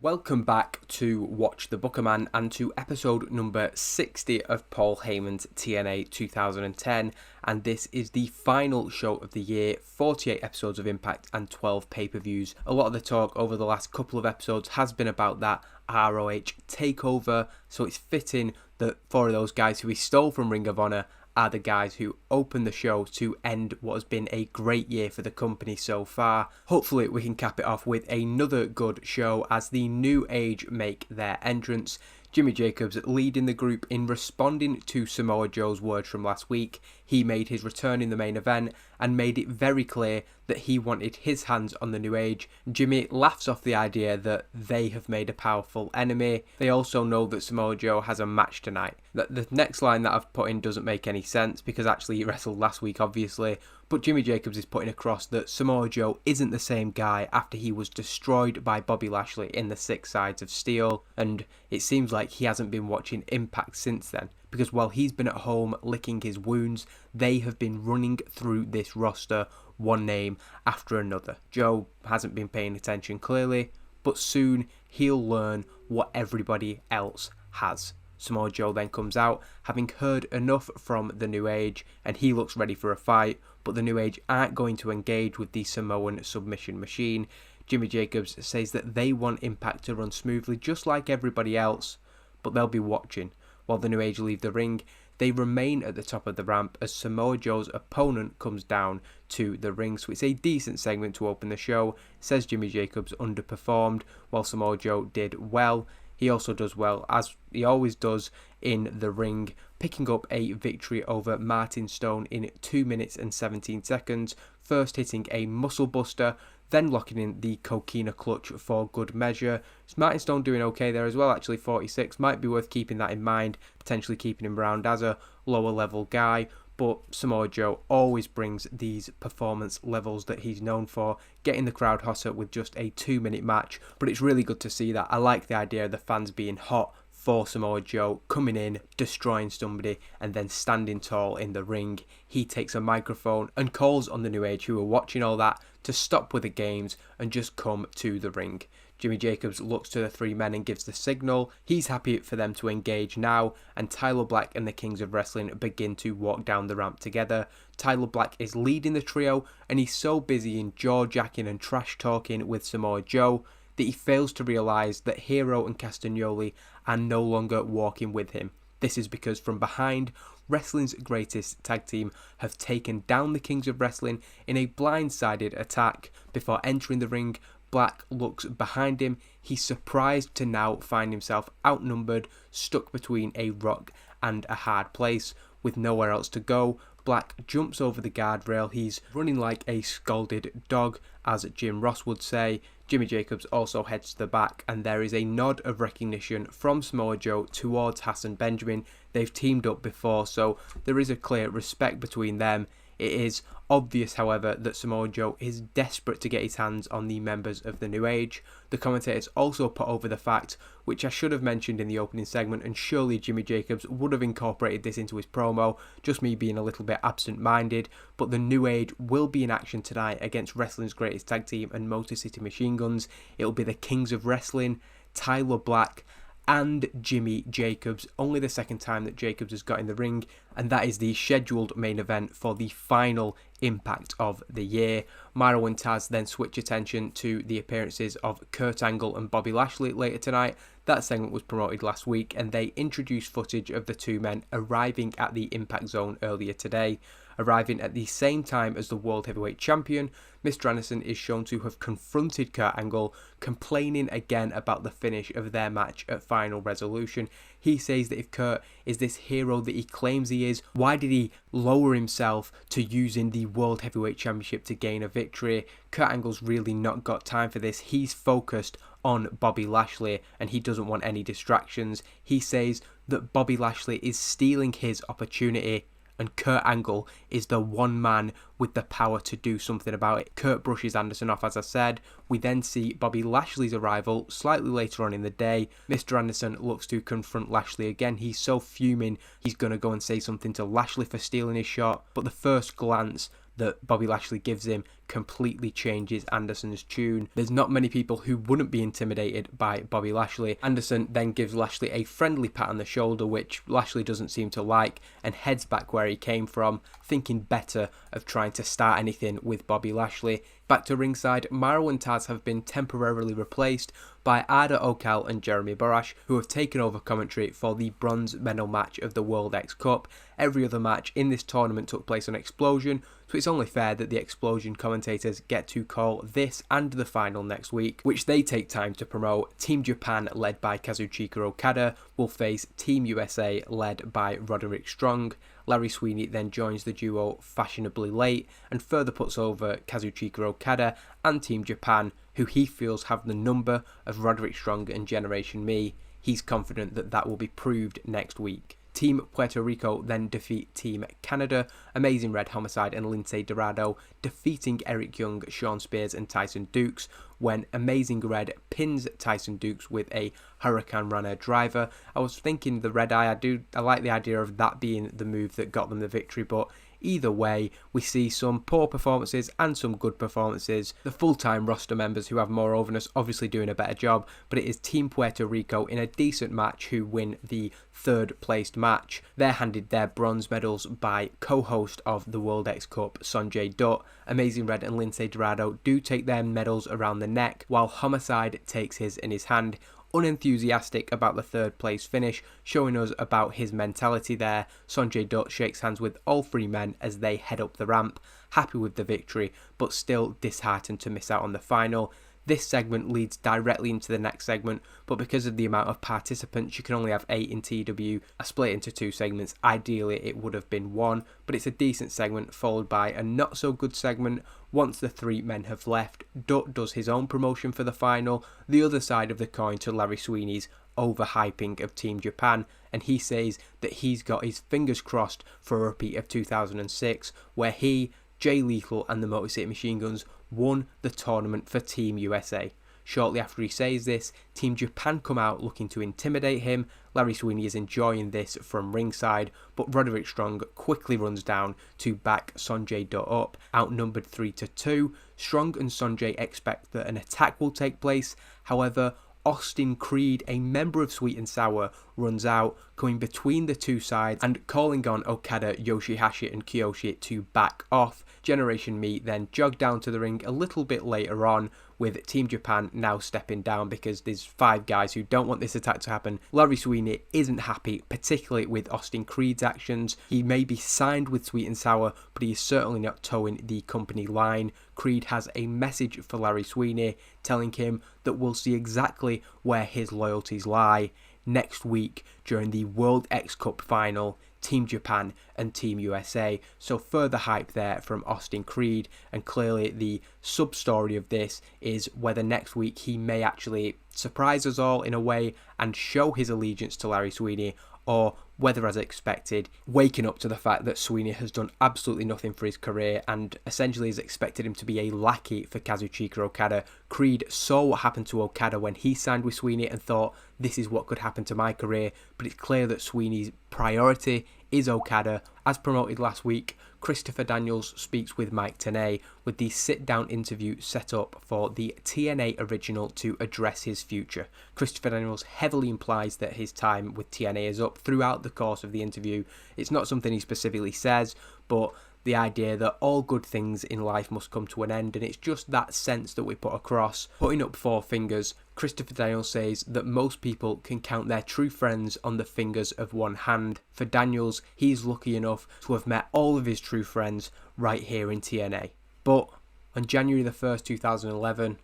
Welcome back to Watch the Booker Man and to episode number 60 of Paul Heyman's TNA 2010, and this is the final show of the year, 48 episodes of Impact and 12 pay-per-views. A lot of the talk over the last couple of episodes has been about that ROH takeover, so it's fitting that four of those guys who he stole from Ring of Honor are the guys who open the show to end what has been a great year for the company so far. Hopefully we can cap it off with another good show as the New Age make their entrance. Jimmy Jacobs leading the group in responding to Samoa Joe's words from last week. He made his return in the main event and made it very clear that he wanted his hands on the New Age. Jimmy laughs off the idea that they have made a powerful enemy. They also know that Samoa Joe has a match tonight. The next line that I've put in doesn't make any sense because actually he wrestled last week obviously, but Jimmy Jacobs is putting across that Samoa Joe isn't the same guy after he was destroyed by Bobby Lashley in the Six Sides of Steel, and it seems like he hasn't been watching Impact since then, because while he's been at home licking his wounds, they have been running through this roster one name after another. Joe hasn't been paying attention clearly, but soon he'll learn what everybody else has. Samoa Joe then comes out, having heard enough from the New Age, and he looks ready for a fight, but the New Age aren't going to engage with the Samoan submission machine. Jimmy Jacobs says that they want Impact to run smoothly just like everybody else, but they'll be watching. While the New Age leave the ring, they remain at the top of the ramp as Samoa Joe's opponent comes down to the ring, so it's a decent segment to open the show. Says Jimmy Jacobs underperformed while Samoa Joe did well. He also does well, as he always does, in the ring, picking up a victory over Martin Stone in 2 minutes and 17 seconds, first hitting a muscle buster, then locking in the coquina clutch for good measure. Is Martin Stone doing okay there as well, actually 46, might be worth keeping that in mind, potentially keeping him around as a lower level guy. But Samoa Joe always brings these performance levels that he's known for, getting the crowd hotter with just a 2-minute match. But it's really good to see that. I like the idea of the fans being hot for Samoa Joe, coming in, destroying somebody, and then standing tall in the ring. He takes a microphone and calls on the New Age, who are watching all that, to stop with the games and just come to the ring. Jimmy Jacobs looks to the three men and gives the signal. He's happy for them to engage now, and Tyler Black and the Kings of Wrestling begin to walk down the ramp together. Tyler Black is leading the trio, and he's so busy in jaw-jacking and trash-talking with Samoa Joe that he fails to realise that Hero and Castagnoli are no longer walking with him. This is because from behind, wrestling's greatest tag team have taken down the Kings of Wrestling in a blindsided attack. Before entering the ring, Black looks behind him. He's surprised to now find himself outnumbered, stuck between a rock and a hard place with nowhere else to go. Black jumps over the guardrail. He's running like a scalded dog, as Jim Ross would say. Jimmy Jacobs also heads to the back, and there is a nod of recognition from Samoa Joe towards Hassan Benjamin. They've teamed up before, so there is a clear respect between them. It is obvious, however, that Samoa Joe is desperate to get his hands on the members of the New Age. The commentators also put over the fact, which I should have mentioned in the opening segment, and surely Jimmy Jacobs would have incorporated this into his promo, just me being a little bit absent-minded, but the New Age will be in action tonight against wrestling's greatest tag team and Motor City Machine Guns. It'll be the Kings of Wrestling, Tyler Black, and Jimmy Jacobs. Only the second time that Jacobs has got in the ring, and that is the scheduled main event for the final Impact of the year. Myro and Taz then switch attention to the appearances of Kurt Angle and Bobby Lashley later tonight. That segment was promoted last week, and they introduced footage of the two men arriving at the Impact Zone earlier today. Arriving at the same time as the World Heavyweight Champion, Mr. Anderson is shown to have confronted Kurt Angle, complaining again about the finish of their match at Final Resolution. He says that if Kurt is this hero that he claims he is, why did he lower himself to using the World Heavyweight Championship to gain a victory? Kurt Angle's really not got time for this. He's focused on Bobby Lashley and he doesn't want any distractions. He says that Bobby Lashley is stealing his opportunity, and Kurt Angle is the one man with the power to do something about it. Kurt brushes Anderson off, as I said. We then see Bobby Lashley's arrival slightly later on in the day. Mr. Anderson looks to confront Lashley again. He's so fuming, he's going to go and say something to Lashley for stealing his shot. But the first glance that Bobby Lashley gives him completely changes Anderson's tune. There's not many people who wouldn't be intimidated by Bobby Lashley. Anderson then gives Lashley a friendly pat on the shoulder, which Lashley doesn't seem to like, and heads back where he came from, thinking better of trying to start anything with Bobby Lashley. Back to ringside, Mauro and Taz have been temporarily replaced by Ada Okal and Jeremy Borash, who have taken over commentary for the bronze medal match of the World X Cup. Every other match in this tournament took place on Explosion, so it's only fair that the Explosion commentators get to call this and the final next week, which they take time to promote. Team Japan, led by Kazuchika Okada, will face Team USA, led by Roderick Strong. Larry Sweeney then joins the duo Fashionably Late and further puts over Kazuchika Okada and Team Japan, who he feels have the number of Roderick Strong and Generation Me. He's confident that that will be proved next week. Team Puerto Rico then defeat Team Canada, Amazing Red, Homicide and Lince Dorado, defeating Eric Young, Sean Spears and Tyson Dukes, when Amazing Red pins Tyson Dukes with a Hurricane Runner driver. I was thinking the Red Eye, I like the idea of that being the move that got them the victory, but either way, we see some poor performances and some good performances. The full-time roster members who have more overness obviously doing a better job, but it is Team Puerto Rico in a decent match who win the third placed match. They're handed their bronze medals by co-host of the World X Cup, Sonjay Dutt. Amazing Red and Lince Dorado do take their medals around the neck, while Homicide takes his in his hand. Unenthusiastic about the third place finish, showing us about his mentality there. Sonjay Dutt shakes hands with all three men as they head up the ramp, happy with the victory, but still disheartened to miss out on the final. This segment leads directly into the next segment, but because of the amount of participants, you can only have 8 in TEW. I split it into 2 segments. Ideally, it would have been 1, but it's a decent segment, followed by a not so good segment. Once the 3 men have left, Dutt does his own promotion for the final, the other side of the coin to Larry Sweeney's overhyping of Team Japan, and he says that he's got his fingers crossed for a repeat of 2006, where he, Jay Lethal and the Motor City Machine Guns won the tournament for Team USA. Shortly after he says this, Team Japan come out looking to intimidate him. Larry Sweeney is enjoying this from ringside, but Roderick Strong quickly runs down to back Sonjay Dutt up, outnumbered 3-2. Strong and Sonjay expect that an attack will take place. However, Austin Creed, a member of Sweet and Sour, runs out, coming between the two sides and calling on Okada, Yoshihashi and Kiyoshi to back off. Generation Me then jog down to the ring a little bit later on, with Team Japan now stepping down because there's 5 guys who don't want this attack to happen. Larry Sweeney isn't happy, particularly with Austin Creed's actions. He may be signed with Sweet and Sour, but he is certainly not towing the company line. Creed has a message for Larry Sweeney, telling him that we'll see exactly where his loyalties lie next week during the World X Cup final, Team Japan and Team USA. So further hype there from Austin Creed, and clearly the sub-story of this is whether next week he may actually surprise us all in a way and show his allegiance to Larry Sweeney, or whether, as expected, waking up to the fact that Sweeney has done absolutely nothing for his career and essentially has expected him to be a lackey for Kazuchika Okada. Creed saw what happened to Okada when he signed with Sweeney and thought, this is what could happen to my career, but it's clear that Sweeney's priority is Okada. As promoted last week, Christopher Daniels speaks with Mike Tenay, with the sit-down interview set up for the TNA Original to address his future. Christopher Daniels heavily implies that his time with TNA is up throughout the course of the interview. It's not something he specifically says, but the idea that all good things in life must come to an end, and it's just that sense that we put across. Putting up 4 fingers, Christopher Daniels says that most people can count their true friends on the fingers of one hand. For Daniels, he's lucky enough to have met all of his true friends right here in TNA. But on January the 1st, 2011,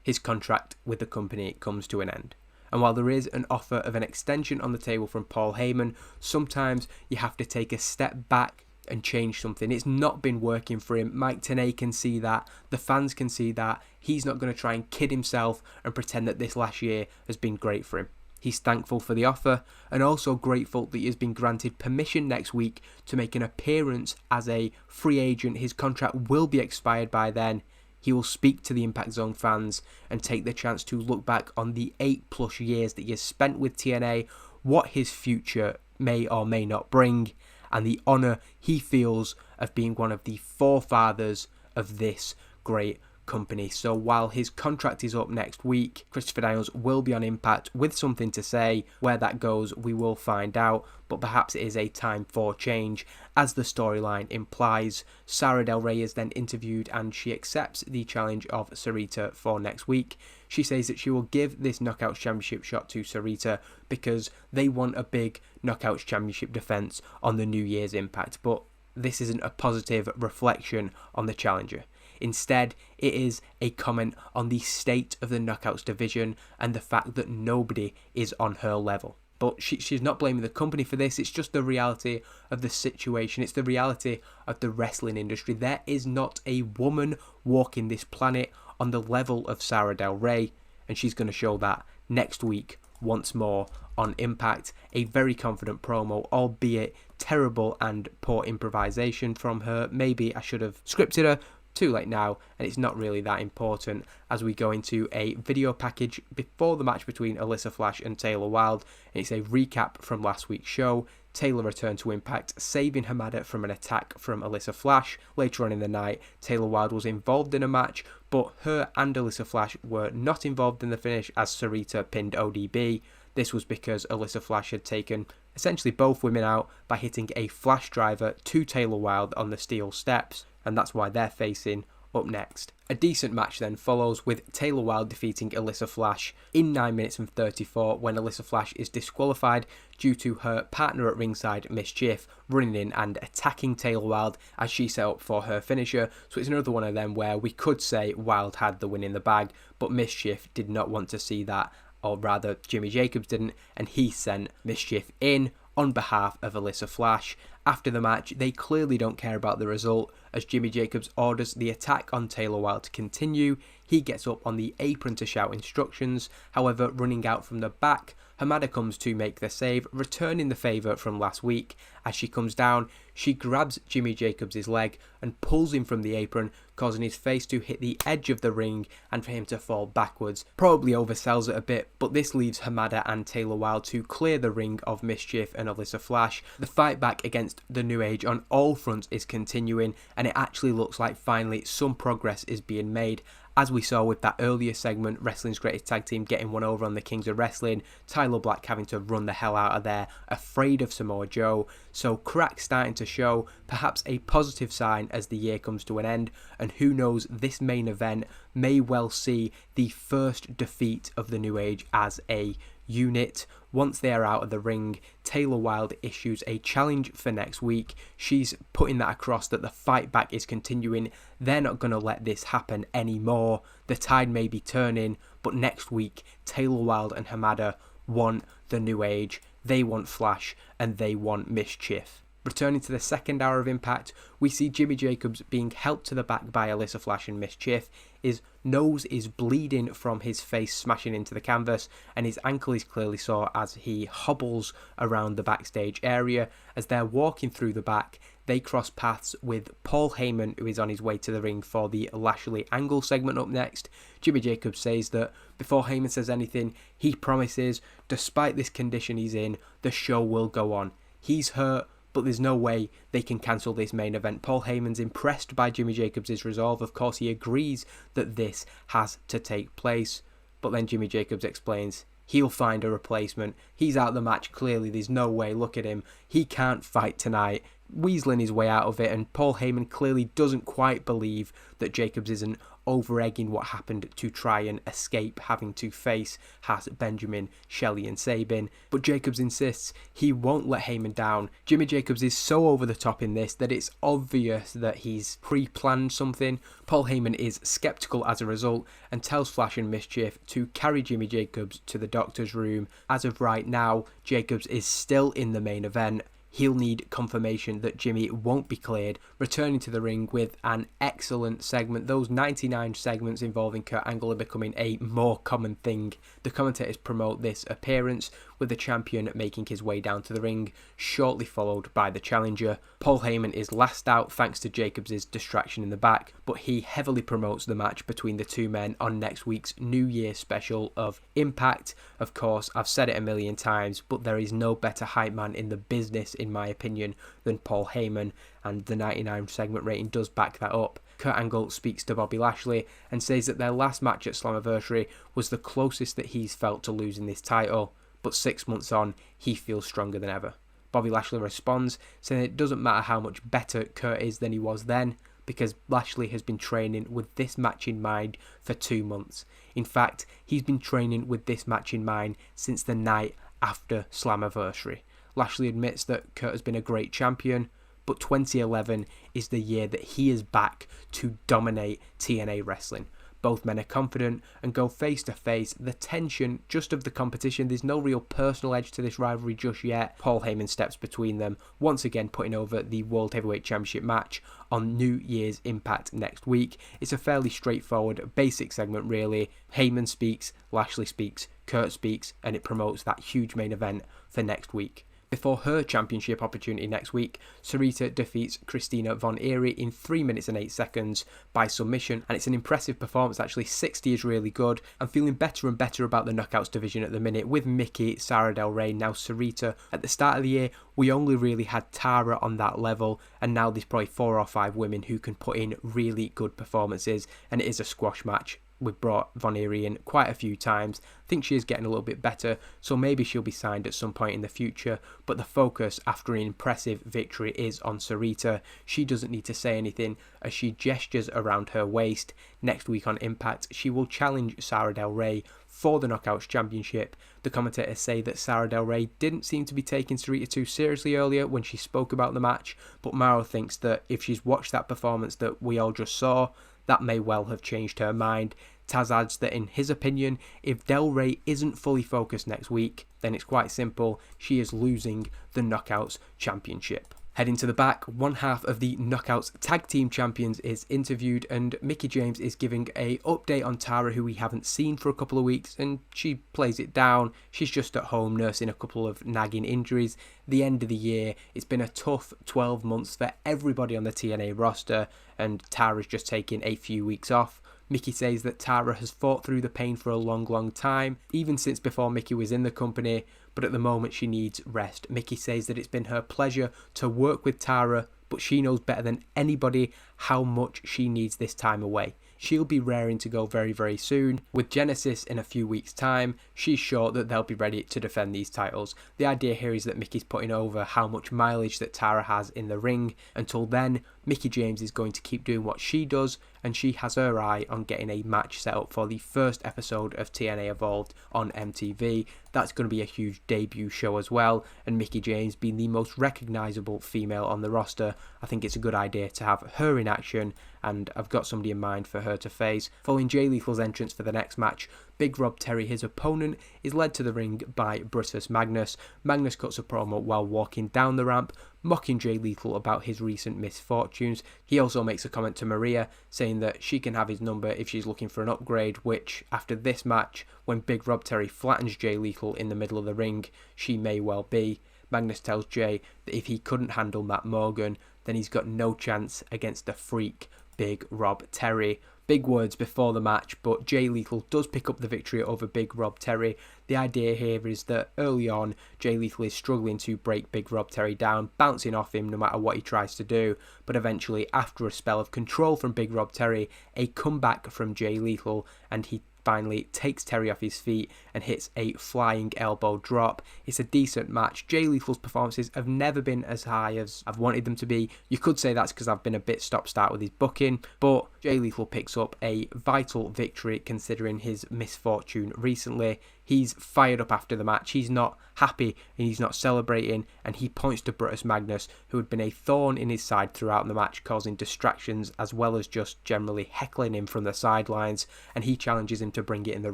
his contract with the company comes to an end. And while there is an offer of an extension on the table from Paul Heyman, sometimes you have to take a step back and change something. It's not been working for him. Mike Tenay can see that. The fans can see that. He's not going to try and kid himself and pretend that this last year has been great for him. He's thankful for the offer and also grateful that he has been granted permission next week to make an appearance as a free agent. His contract will be expired by then. He will speak to the Impact Zone fans and take the chance to look back on the 8+ years that he has spent with TNA, what his future may or may not bring, and the honour he feels of being one of the forefathers of this great company. So while his contract is up next week, Christopher Daniels will be on Impact with something to say. Where that goes, we will find out, but perhaps it is a time for change, as the storyline implies. Sara Del Rey is then interviewed and she accepts the challenge of Sarita for next week. She says that she will give this Knockouts Championship shot to Sarita because they want a big Knockouts Championship defense on the New Year's Impact, but this isn't a positive reflection on the challenger. Instead, it is a comment on the state of the Knockouts division and the fact that nobody is on her level. But she's not blaming the company for this, it's just the reality of the situation. It's the reality of the wrestling industry. There is not a woman walking this planet on the level of Sara Del Rey, and she's going to show that next week once more on Impact. A very confident promo, albeit terrible and poor improvisation from her. Maybe I should have scripted her. Too late now, and it's not really that important, as we go into a video package before the match between Alyssa Flash and Taylor Wilde, and it's a recap from last week's show. Taylor returned to Impact, saving Hamada from an attack from Alyssa Flash. Later on in the night, Taylor Wilde was involved in a match, but her and Alyssa Flash were not involved in the finish as Sarita pinned ODB. This was because Alyssa Flash had taken essentially both women out by hitting a flash driver to Taylor Wilde on the steel steps, and that's why they're facing up next. A decent match then follows, with Taylor Wilde defeating Alyssa Flash in 9 minutes and 34 when Alyssa Flash is disqualified due to her partner at ringside, Mischief, running in and attacking Taylor Wilde as she set up for her finisher. So it's another one of them where we could say Wilde had the win in the bag, but Mischief did not want to see that, or rather Jimmy Jacobs didn't, and he sent Mischief in on behalf of Alyssa Flash. After the match, they clearly don't care about the result, as Jimmy Jacobs orders the attack on Taylor Wilde to continue. He gets up on the apron to shout instructions. However, running out from the back, Hamada comes to make the save, returning the favour from last week. As she comes down, she grabs Jimmy Jacobs' leg and pulls him from the apron, causing his face to hit the edge of the ring and for him to fall backwards. Probably oversells it a bit, but this leaves Hamada and Taylor Wilde to clear the ring of Mischief and Alyssa Flash. The fight back against the New Age on all fronts is continuing, and it actually looks like finally some progress is being made. As we saw with that earlier segment, Wrestling's Greatest Tag Team getting one over on the Kings of Wrestling, Tyler Black having to run the hell out of there, afraid of Samoa Joe. So cracks starting to show, perhaps a positive sign as the year comes to an end, and who knows, this main event may well see the first defeat of the New Age as a unit. Once they are out of the ring, Taylor Wilde issues a challenge for next week. She's putting that across that the fight back is continuing. They're not going to let this happen anymore. The tide may be turning, but next week, Taylor Wilde and Hamada want the New Age. They want Flash, and they want Mischief. Returning to the second hour of Impact, we see Jimmy Jacobs being helped to the back by Alyssa Flash and Mischief. His nose is bleeding from his face smashing into the canvas, and his ankle is clearly sore as he hobbles around the backstage area. As they're walking through the back, they cross paths with Paul Heyman, who is on his way to the ring for the Lashley Angle segment up next. Jimmy Jacobs says that before Heyman says anything, he promises, despite this condition he's in, the show will go on. He's hurt, but there's no way they can cancel this main event. Paul Heyman's impressed by Jimmy Jacobs' resolve. Of course, he agrees that this has to take place. But then Jimmy Jacobs explains he'll find a replacement. He's out of the match, clearly. There's no way. Look at him. He can't fight tonight. Weaseling his way out of it, and Paul Heyman clearly doesn't quite believe that Jacobs isn't over-egging what happened to try and escape having to face Haas, Benjamin, Shelley and Sabin. But Jacobs insists he won't let Heyman down. Jimmy Jacobs is so over the top in this that it's obvious that he's pre-planned something. Paul Heyman is skeptical as a result and tells Flash and Mischief to carry Jimmy Jacobs to the doctor's room. As of right now, Jacobs is still in the main event. He'll need confirmation that Jimmy won't be cleared, returning to the ring with an excellent segment. Those 99 segments involving Kurt Angle are becoming a more common thing. The commentators promote this appearance with the champion making his way down to the ring, shortly followed by the challenger. Paul Heyman is last out thanks to Jacobs' distraction in the back, but he heavily promotes the match between the two men on next week's New Year special of Impact. Of course, I've said it a million times, but there is no better hype man in the business, in my opinion, than Paul Heyman, and the 99 segment rating does back that up. Kurt Angle speaks to Bobby Lashley and says that their last match at Slammiversary was the closest that he's felt to losing this title, but 6 months on, he feels stronger than ever. Bobby Lashley responds, saying it doesn't matter how much better Kurt is than he was then, because Lashley has been training with this match in mind for 2 months. In fact, he's been training with this match in mind since the night after Slammiversary. Lashley admits that Kurt has been a great champion, but 2011 is the year that he is back to dominate TNA Wrestling. Both men are confident and go face to face. The tension just of the competition, there's no real personal edge to this rivalry just yet. Paul Heyman steps between them, once again putting over the World Heavyweight Championship match on New Year's Impact next week. It's a fairly straightforward, basic segment really. Heyman speaks, Lashley speaks, Kurt speaks, and it promotes that huge main event for next week. Before her championship opportunity next week, Sarita defeats Christina Von Eerie in 3 minutes and 8 seconds by submission, and it's an impressive performance actually. 60 is really good. I'm feeling better and better about the Knockouts division at the minute with Mickie, Sara Del Rey, now Sarita. At the start of the year, we only really had Tara on that level, and now there's probably 4 or 5 women who can put in really good performances, and it is a squash match. We've brought Von Eerie in quite a few times. I think she is getting a little bit better, so maybe she'll be signed at some point in the future. But the focus after an impressive victory is on Sarita. She doesn't need to say anything as she gestures around her waist. Next week on Impact, she will challenge Sara Del Rey for the Knockouts Championship. The commentators say that Sara Del Rey didn't seem to be taking Sarita too seriously earlier when she spoke about the match, but Mauro thinks that if she's watched that performance that we all just saw, that may well have changed her mind. Taz adds that in his opinion, if Del Rey isn't fully focused next week, then it's quite simple, she is losing the Knockouts Championship. Heading to the back, one half of the Knockouts Tag Team Champions is interviewed, and Mickie James is giving a update on Tara, who we haven't seen for a couple of weeks, and she plays it down. She's just at home nursing a couple of nagging injuries. The end of the year, it's been a tough 12 months for everybody on the TNA roster, and Tara's just taking a few weeks off. Mickie says that Tara has fought through the pain for a long time, even since before Mickie was in the company, but at the moment she needs rest. Mickie says that it's been her pleasure to work with Tara, but she knows better than anybody how much she needs this time away. She'll be raring to go very soon. With Genesis in a few weeks' time, she's sure that they'll be ready to defend these titles. The idea here is that Mickie's putting over how much mileage that Tara has in the ring. Until then, Mickie James is going to keep doing what she does, and she has her eye on getting a match set up for the first episode of TNA Evolved on MTV. That's going to be a huge debut show as well, and Mickie James being the most recognisable female on the roster, I think it's a good idea to have her in action, and I've got somebody in mind for her to face. Following Jay Lethal's entrance for the next match, Big Rob Terry, his opponent, is led to the ring by Brutus Magnus. Magnus cuts a promo while walking down the ramp, mocking Jay Lethal about his recent misfortunes. He also makes a comment to Maria, saying that she can have his number if she's looking for an upgrade, which, after this match, when Big Rob Terry flattens Jay Lethal in the middle of the ring, she may well be. Magnus tells Jay that if he couldn't handle Matt Morgan, then he's got no chance against the freak Big Rob Terry. Big words before the match, but Jay Lethal does pick up the victory over Big Rob Terry. The idea here is that early on, Jay Lethal is struggling to break Big Rob Terry down, bouncing off him no matter what he tries to do, but eventually, after a spell of control from Big Rob Terry, a comeback from Jay Lethal, and he finally takes Terry off his feet and hits a flying elbow drop. It's a decent match. Jay Lethal's performances have never been as high as I've wanted them to be. You could say that's because I've been a bit stop-start with his booking, but Jay Lethal picks up a vital victory considering his misfortune recently. He's fired up after the match. He's not happy and he's not celebrating, and he points to Brutus Magnus, who had been a thorn in his side throughout the match, causing distractions as well as just generally heckling him from the sidelines, and he challenges him to bring it in the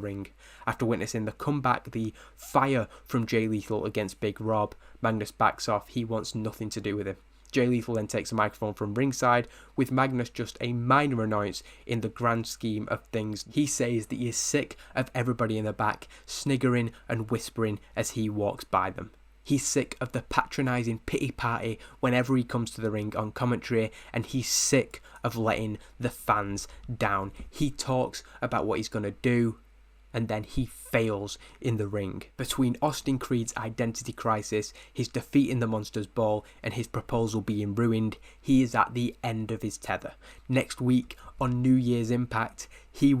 ring. After witnessing the comeback, the fire from Jay Lethal against Big Rob, Magnus backs off. He wants nothing to do with him. Jay Lethal then takes the microphone from ringside, with Magnus just a minor annoyance in the grand scheme of things. He says that he is sick of everybody in the back sniggering and whispering as he walks by them. He's sick of the patronising pity party whenever he comes to the ring on commentary, and he's sick of letting the fans down. He talks about what he's going to do, and then he fails in the ring. Between Austin Creed's identity crisis, his defeat in the Monsters Ball, and his proposal being ruined, he is at the end of his tether. Next week on New Year's Impact, he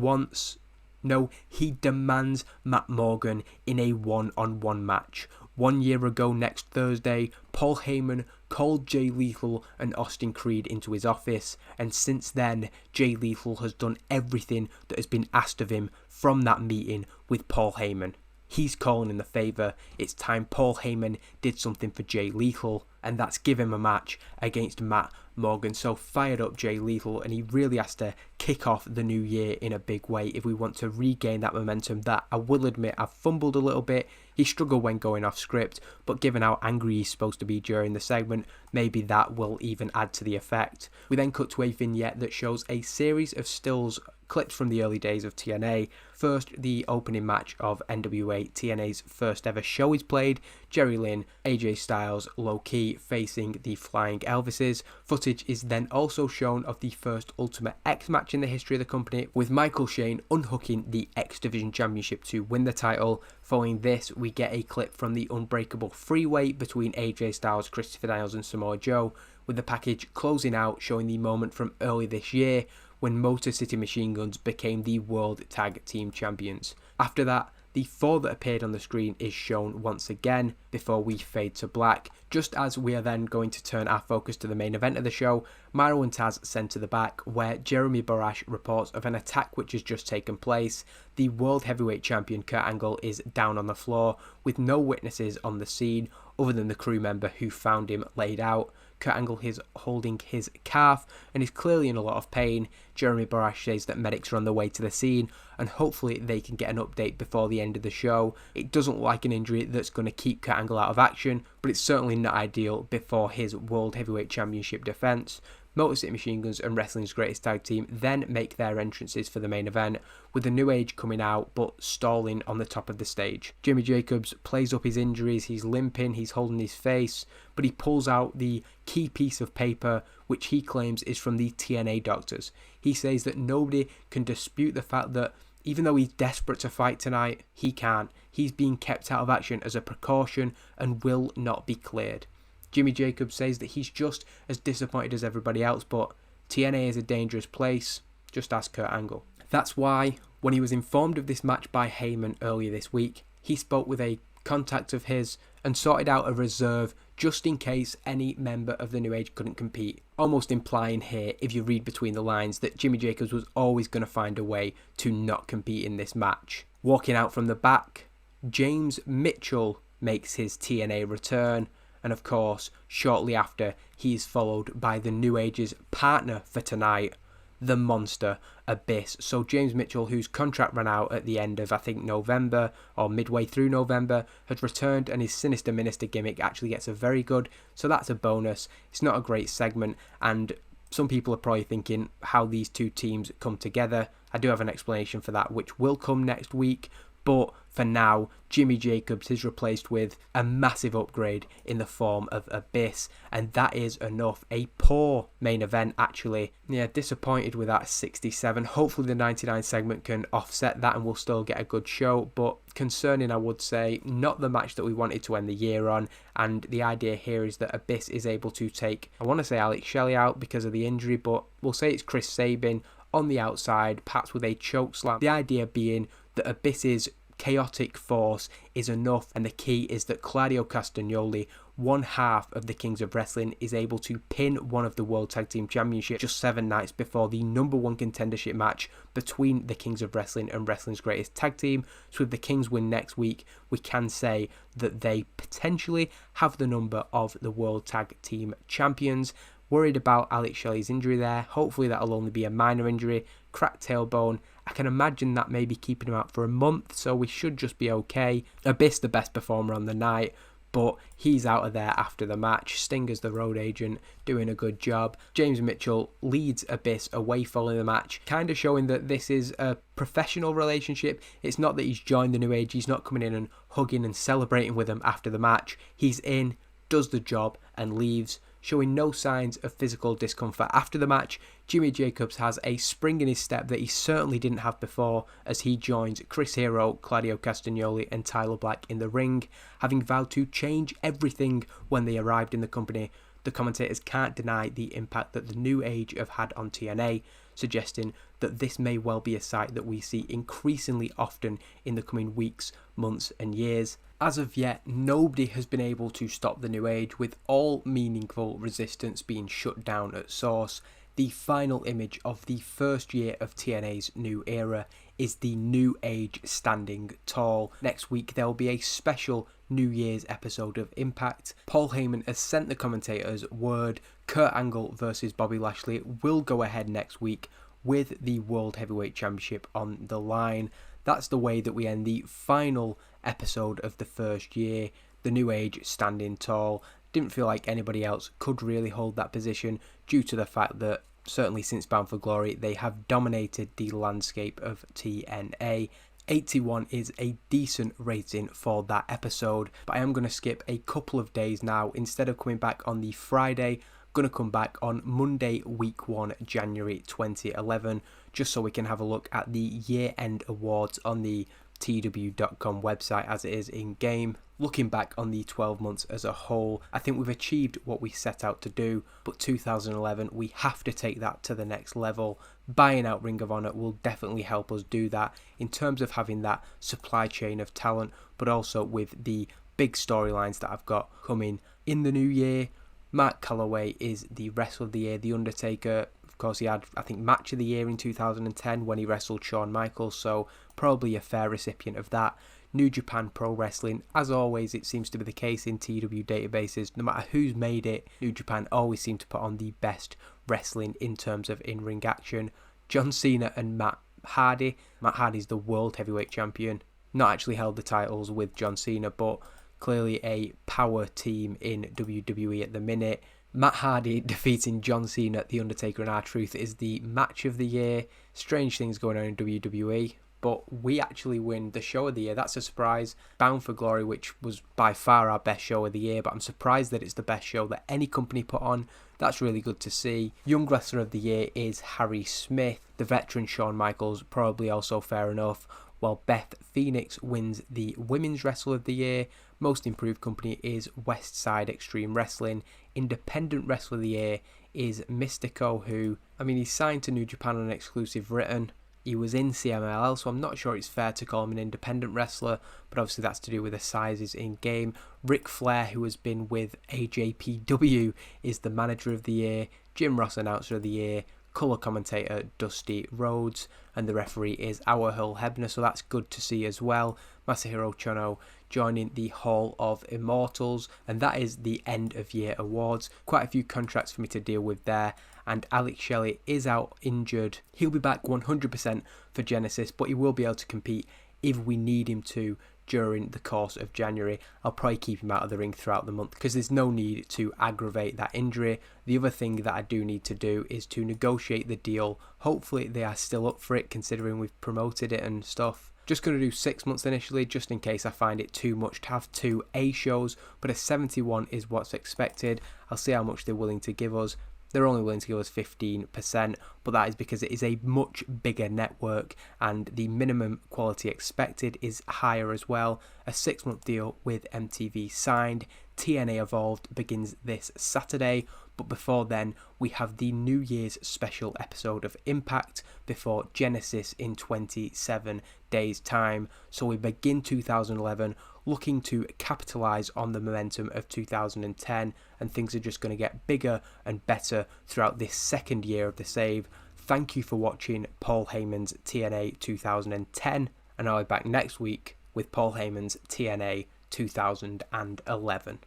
demands Matt Morgan in a one-on-one match. 1 year ago next Thursday, Paul Heyman called Jay Lethal and Austin Creed into his office, and since then, Jay Lethal has done everything that has been asked of him from that meeting with Paul Heyman. He's calling in the favour. It's time Paul Heyman did something for Jay Lethal, and that's give him a match against Matt Morgan. So fired up Jay Lethal, and he really has to kick off the new year in a big way if we want to regain that momentum that I will admit I've fumbled a little bit. He struggled when going off script, but given how angry he's supposed to be during the segment, maybe that will even add to the effect. We then cut to a vignette that shows a series of stills clips from the early days of TNA. First, the opening match of NWA TNA's first ever show is played. Jerry Lynn, AJ Styles, Low Key facing the Flying Elvises. Footage is then also shown of the first Ultimate X match in the history of the company, with Michael Shane unhooking the X Division Championship to win the title. Following this, we get a clip from the Unbreakable Freeway between AJ Styles, Christopher Daniels and Samoa Joe, with the package closing out showing the moment from early this year when Motor City Machine Guns became the World Tag Team Champions. After that, the 4 that appeared on the screen is shown once again before we fade to black. Just as we are then going to turn our focus to the main event of the show, Myro and Taz sent to the back, where Jeremy Borash reports of an attack which has just taken place. The World Heavyweight Champion Kurt Angle is down on the floor with no witnesses on the scene other than the crew member who found him laid out. Kurt Angle is holding his calf and is clearly in a lot of pain. Jeremy Borash says that medics are on the way to the scene and hopefully they can get an update before the end of the show. It doesn't look like an injury that's going to keep Kurt Angle out of action, but it's certainly not ideal before his World Heavyweight Championship defense. Motor City Machine Guns and Wrestling's Greatest Tag Team then make their entrances for the main event, with the New Age coming out but stalling on the top of the stage. Jimmy Jacobs plays up his injuries, he's limping, he's holding his face, but he pulls out the key piece of paper which he claims is from the TNA doctors. He says that nobody can dispute the fact that even though he's desperate to fight tonight, he can't. He's being kept out of action as a precaution and will not be cleared. Jimmy Jacobs says that he's just as disappointed as everybody else, but TNA is a dangerous place. Just ask Kurt Angle. That's why, when he was informed of this match by Heyman earlier this week, he spoke with a contact of his and sorted out a reserve just in case any member of the New Age couldn't compete. Almost implying here, if you read between the lines, that Jimmy Jacobs was always going to find a way to not compete in this match. Walking out from the back, James Mitchell makes his TNA return. And of course, shortly after, he is followed by the New Age's partner for tonight, the monster Abyss. So James Mitchell, whose contract ran out at the end of, I think, November or midway through November, has returned, and his Sinister Minister gimmick actually gets a very good. So that's a bonus. It's not a great segment, and some people are probably thinking how these two teams come together. I do have an explanation for that, which will come next week. But for now, Jimmy Jacobs is replaced with a massive upgrade in the form of Abyss, and that is enough. A poor main event, actually. Yeah, disappointed with that 67. Hopefully the 99 segment can offset that and we'll still get a good show, but concerning, I would say. Not the match that we wanted to end the year on, and the idea here is that Abyss is able to take, I want to say Alex Shelley out because of the injury, but we'll say it's Chris Sabin on the outside, perhaps with a choke slam. The idea being that Abyss's chaotic force is enough, and the key is that Claudio Castagnoli, one half of the Kings of Wrestling, is able to pin one of the World Tag Team Championships just 7 nights before the #1 contendership match between the Kings of Wrestling and Wrestling's Greatest Tag Team. So if the Kings win next week, we can say that they potentially have the number of the World Tag Team Champions. Worried about Alex Shelley's injury there. Hopefully that'll only be a minor injury. Cracked tailbone. I can imagine that maybe keeping him out for a month, so we should just be okay. Abyss, the best performer on the night, but he's out of there after the match. Stinger's the road agent, doing a good job. James Mitchell leads Abyss away following the match, kind of showing that this is a professional relationship. It's not that he's joined the New Age, he's not coming in and hugging and celebrating with them after the match. He's in, does the job, and leaves, showing no signs of physical discomfort. After the match, Jimmy Jacobs has a spring in his step that he certainly didn't have before as he joins Chris Hero, Claudio Castagnoli and Tyler Black in the ring, having vowed to change everything when they arrived in the company. The commentators can't deny the impact that the New Age have had on TNA, suggesting that this may well be a sight that we see increasingly often in the coming weeks, months and years. As of yet, nobody has been able to stop the New Age, with all meaningful resistance being shut down at source. The final image of the first year of TNA's new era is the New Age standing tall. Next week there will be a special New Year's episode of Impact. Paul Heyman has sent the commentators word Kurt Angle versus Bobby Lashley will go ahead next week with the World Heavyweight Championship on the line. That's the way that we end the final episode of the first year. The New Age standing tall. Didn't feel like anybody else could really hold that position due to the fact that certainly since Bound for Glory they have dominated the landscape of TNA. 81 is a decent rating for that episode, but I am going to skip a couple of days now. Instead of coming back on the Friday, going to come back on Monday, week 1, January 2011, just so we can have a look at the year-end awards on the TEW.com website as it is in game. Looking back on the 12 months as a whole, I think we've achieved what we set out to do, but 2011, we have to take that to the next level. Buying out Ring of Honor will definitely help us do that in terms of having that supply chain of talent, but also with the big storylines that I've got coming in the new year. Mark Calloway is the Wrestler of the Year. The Undertaker, of course, he had, I think, Match of the Year in 2010 when he wrestled Shawn Michaels, so probably a fair recipient of that. New Japan Pro Wrestling, as always, it seems to be the case in TEW databases. No matter who's made it, New Japan always seem to put on the best wrestling in terms of in-ring action. John Cena and Matt Hardy. Matt Hardy's the World Heavyweight Champion. Not actually held the titles with John Cena, but clearly a power team in WWE at the minute. Matt Hardy defeating John Cena, The Undertaker and R-Truth is the Match of the Year. Strange things going on in WWE, but we actually win the Show of the Year. That's a surprise. Bound for Glory, which was by far our best show of the year, but I'm surprised that it's the best show that any company put on. That's really good to see. Young Wrestler of the Year is Harry Smith. The veteran Shawn Michaels, probably also fair enough, while Beth Phoenix wins the Women's Wrestler of the Year. Most Improved Company is Westside Extreme Wrestling. Independent Wrestler of the Year is Mystico, who, I mean, he's signed to New Japan on an exclusive written. He was in CMLL, so I'm not sure it's fair to call him an independent wrestler, but obviously that's to do with the sizes in game. Ric Flair, who has been with AJPW, is the Manager of the Year. Jim Ross, Announcer of the Year. Colour commentator Dusty Rhodes, and the referee is our Earl Hebner, so that's good to see as well. Masahiro Chono joining the Hall of Immortals, and that is the end of year awards. Quite a few contracts for me to deal with there, and Alex Shelley is out injured. He'll be back 100% for Genesis, but he will be able to compete if we need him to during the course of January. I'll probably keep him out of the ring throughout the month because there's no need to aggravate that injury. The other thing that I do need to do is to negotiate the deal. Hopefully they are still up for it considering we've promoted it and stuff. Just going to do 6 months initially just in case I find it too much to have 2 A shows, but a 71 is what's expected. I'll see how much they're willing to give us. They're only willing to give us 15%, but that is because it is a much bigger network and the minimum quality expected is higher as well. A 6-month deal with MTV signed. TNA Evolved begins this Saturday, but before then we have the New Year's special episode of Impact before Genesis in 27 days time. So we begin 2011 looking to capitalise on the momentum of 2010, and things are just going to get bigger and better throughout this second year of the save. Thank you for watching Paul Heyman's TNA 2010, and I'll be back next week with Paul Heyman's TNA 2011.